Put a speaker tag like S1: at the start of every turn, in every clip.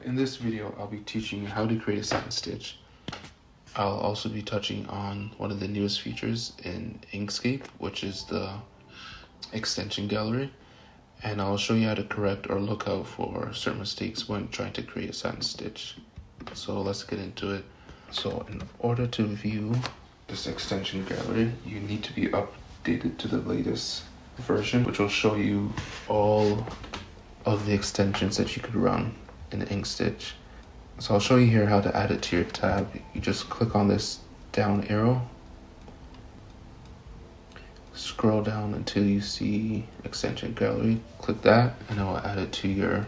S1: In this video, I'll be teaching you how to create a satin stitch. I'll also be touching on one of the newest features in Inkscape, which is the extension gallery. And I'll show you how to correct or look out for certain mistakes when trying to create a satin stitch. So let's get into it. So in order to view this extension gallery, you need to be updated to the latest version, which will show you all of the extensions that you could run in InkStitch. So I'll show you here how to add it to your tab. You just click on this down arrow, scroll down until you see extension gallery, click that, and it will add it to your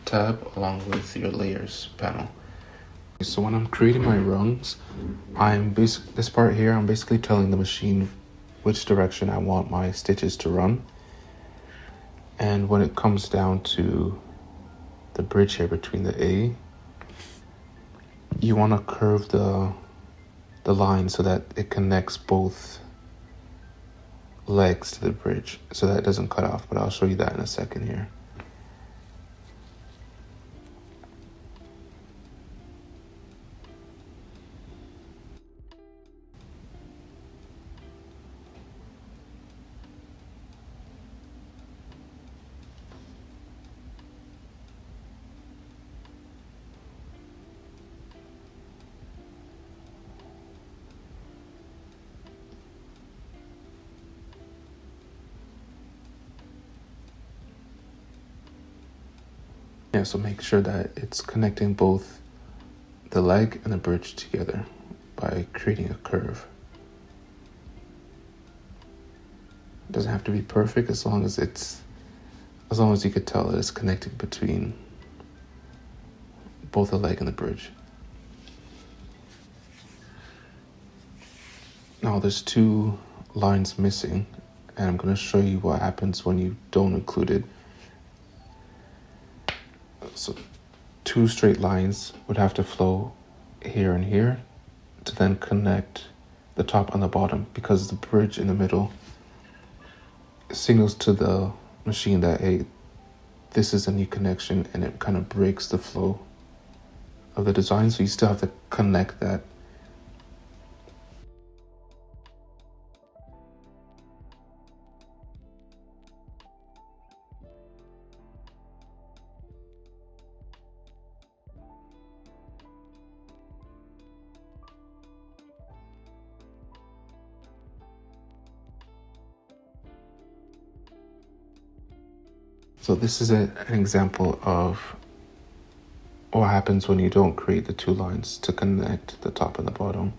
S1: tab along with your layers panel. So when I'm creating my rungs, this part here, I'm basically telling the machine which direction I want my stitches to run. And when it comes down to the bridge here between the A, you want to curve the line so that it connects both legs to the bridge so that it doesn't cut off, but I'll show you that in a second here. Yeah, so make sure that it's connecting both the leg and the bridge together by creating a curve. It doesn't have to be perfect as long as you could tell that it's connecting between both the leg and the bridge. Now there's two lines missing, and I'm going to show you what happens when you don't include it. So two straight lines would have to flow here and here to then connect the top and the bottom, because the bridge in the middle signals to the machine that, hey, this is a new connection, and it kind of breaks the flow of the design. So you still have to connect that. So this is an example of what happens when you don't create the two lines to connect the top and the bottom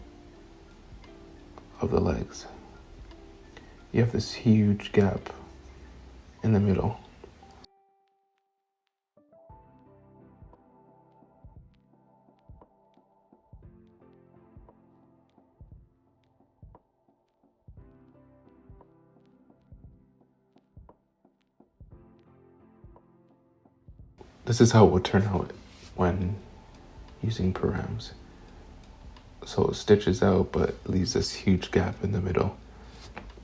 S1: of the legs. You have this huge gap in the middle. This is how it would turn out when using params. So it stitches out but leaves this huge gap in the middle.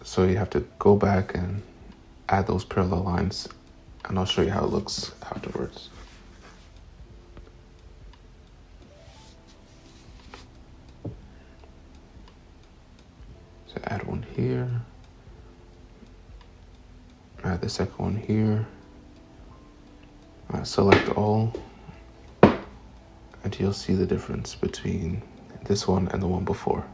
S1: So you have to go back and add those parallel lines, and I'll show you how it looks afterwards. So add one here, add the second one here. Select all, and you'll see the difference between this one and the one before.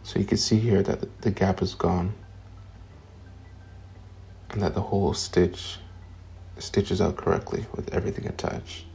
S1: So you can see here that the gap is gone, and that the whole stitch stitches out correctly with everything attached.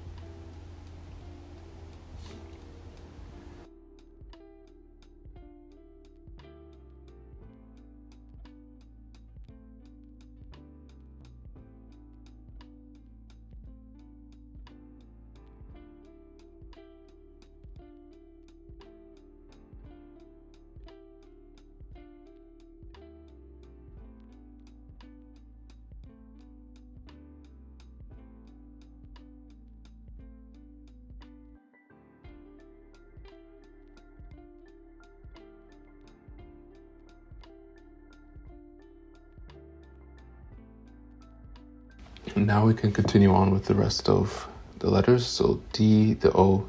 S1: And now we can continue on with the rest of the letters. So D, the O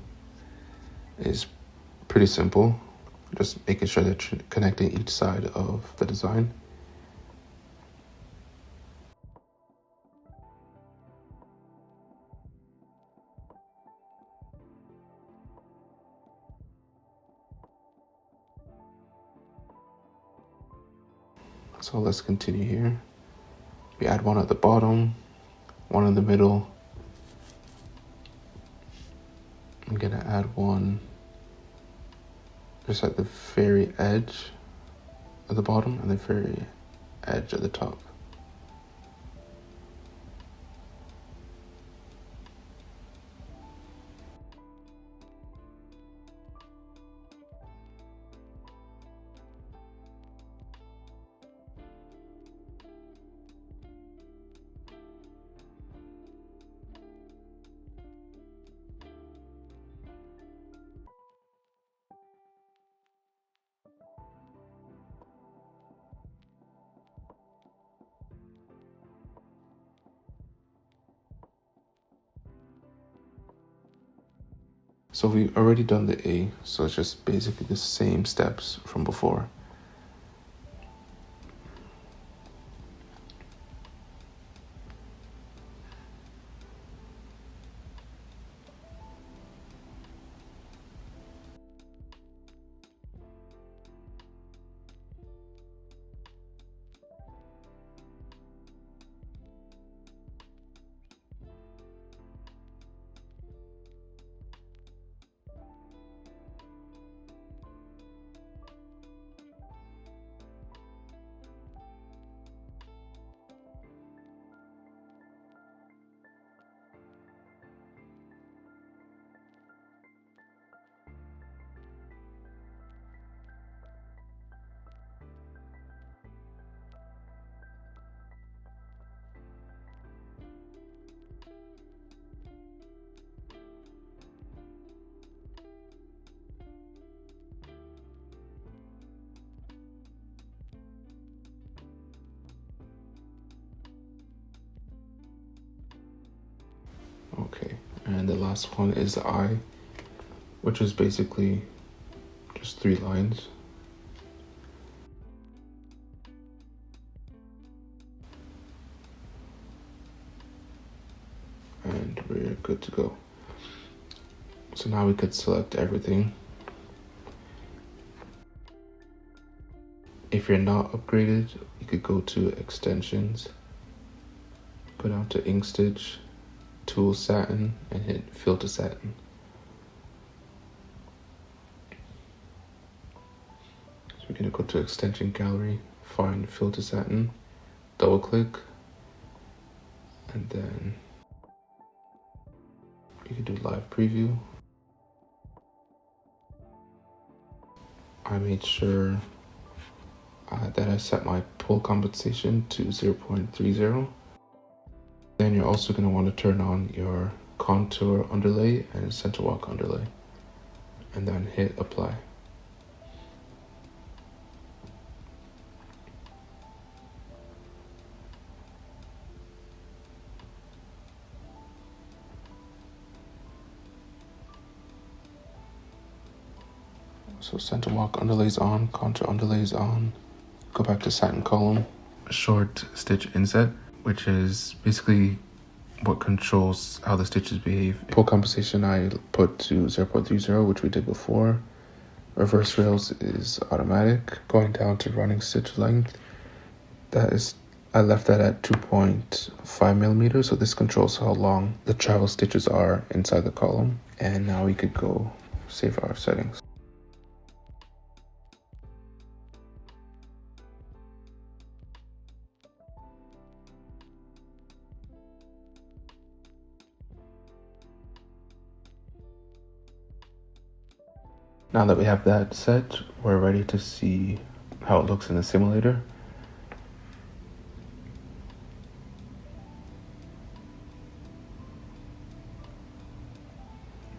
S1: is pretty simple. Just making sure that you're connecting each side of the design. So let's continue here. We add one at the bottom, one in the middle. I'm gonna add one just at the very edge at the bottom and the very edge at the top. So we've already done the A, so it's just basically the same steps from before. Okay, and the last one is the I, which is basically just 3 lines. And we're good to go. So now we could select everything. If you're not upgraded, you could go to extensions, go down to InkStitch, tool Satin, and hit filter Satin. So we're gonna go to extension gallery, find filter Satin, double click, and then you can do live preview. I made sure that I set my pull compensation to 0.30. Then you're also going to want to turn on your contour underlay and center walk underlay, and then hit apply. So center walk underlays on, contour underlays on. Go back to satin column, short stitch inset, which is basically what controls how the stitches behave. Pull compensation I put to 0.30, which we did before. Reverse rails is automatic. Going down to running stitch length, I left that at 2.5 millimeters, so this controls how long the travel stitches are inside the column. And now we could go save our settings. Now that we have that set, we're ready to see how it looks in the simulator.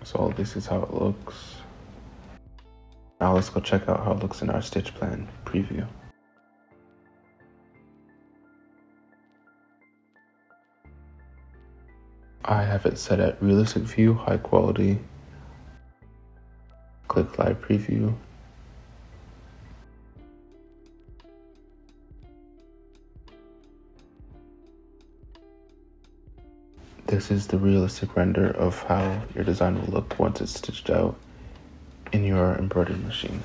S1: So this is how it looks. Now let's go check out how it looks in our stitch plan preview. I have it set at realistic view, high quality. Click live preview. This is the realistic render of how your design will look once it's stitched out in your embroidery machine.